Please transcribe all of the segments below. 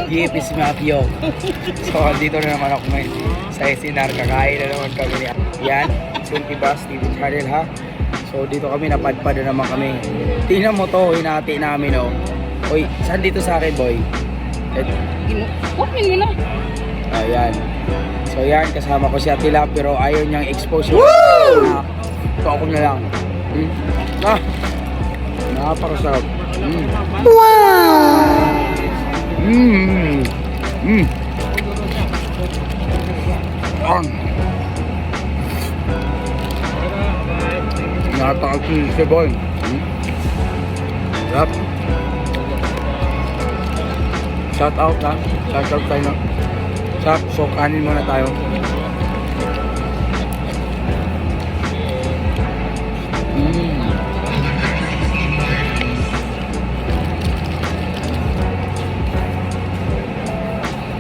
Gipis Mafio. So, dito na naman ako ngayon sa SNR. Kakain na naman kami. Yan, Sunti Bus TV channel ha. So, dito kami, napadpad na naman kami. Tingnan mo to, hinati namin oh. Uy, saan dito sa akin, boy? Huwag nyo na. Ayan. So, yan, kasama ko si Atila, pero ayaw niyang expose yung... Woo! So, ako na lang. Napakasarap. Wow! Napakasarap si boy. Sarap. Shout out ha. Shout out tayo. So, kanin muna tayo.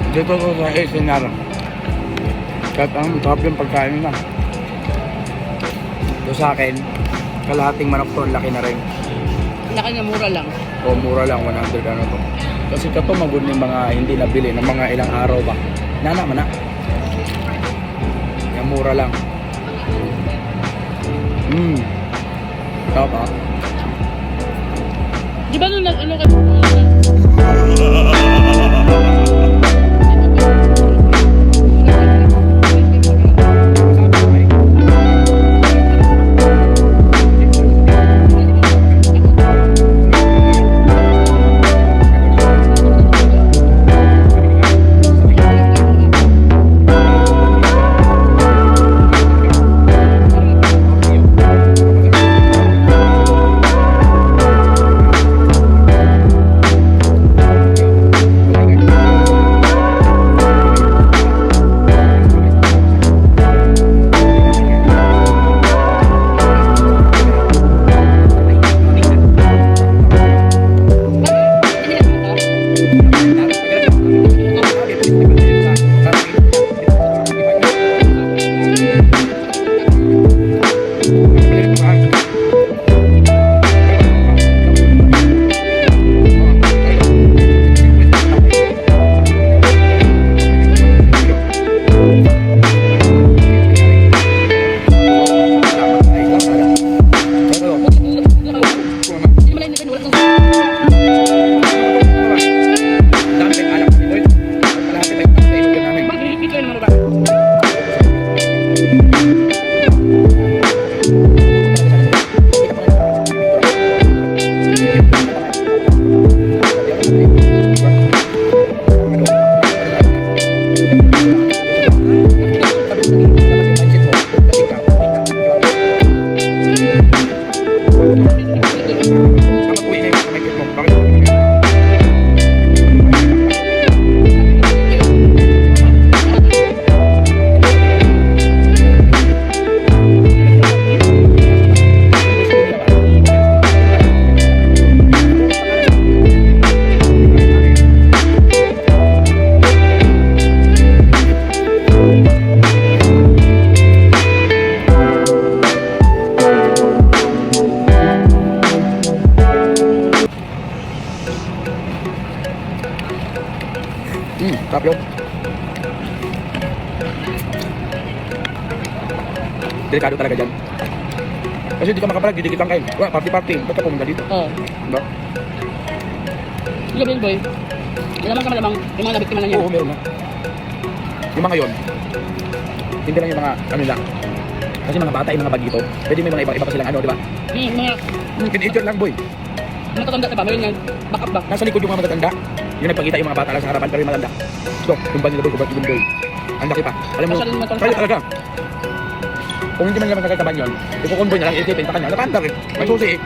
Dito ko sa SNR. Kahit ang top yung pagkain na. Ito sa akin, kalahating manok to, laki na rin. Laki na mura lang. O mura lang, 100 ano to. Kasi kato magod yung mga hindi nabili ng mga ilang araw ba. Nana man na. Yung mura lang. Top ha. Di ba nung nag-ano ka? Sarap yun. Delikado talaga dyan. Kasi di ka makapalag, didikit lang kayo. Wala, party-party. Ba't ka pumunta dito? Oo. Diba? Sige, Bill Boy. May naman ka malamang yung mga nabiktima na niya. Oo, meron na. Yung mga yun, hindi lang yung mga ano lang. Kasi mga bata, yung mga bagito, pwede may mga iba pa silang ano, di ba? Mga Teenager lang, boy. matatanda na ba? Mayroon yan. Back up ba? Nasa likod yung mga matatanda. Yung nagpakita yung mga bata lang sa harapan, pero yung matanda. So, yung ba nila boy, yung boy. Ang laki pa. Alam mo, Masyado naman kaya talaga. Kung hindi man naman nagkakaban yun, ikukonvoy na lang, ilipin pa kanya. Napandar eh. May susi eh.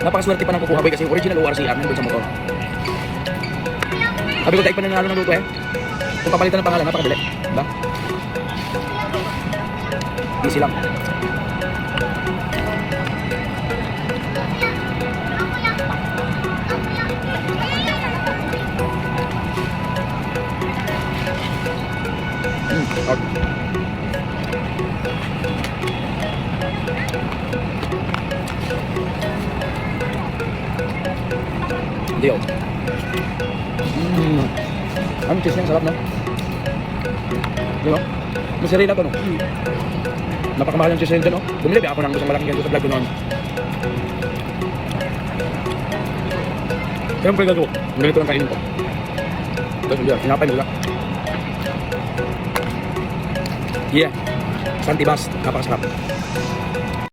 Napakaswerte pa ng kukuha boy kasi original ORCR nandun sa motor. Sabi ko, taig pa nanalo ng luto eh. Kung papalitan ng pangalan, napakadali. Diba? Easy lang. Out. Hindi oh. Ang cheese niya, sarap, no? Di ba? Masarila to, no? Napakamahal yung cheese niya dyan, no? Bumili ako ng isang malaking ganito sa vlog ko noon. Siyempre, gato. Ganito lang kainin ko. Tapos, hindi, sinapay mo sila. Yeah. Santibas. Napakasarap.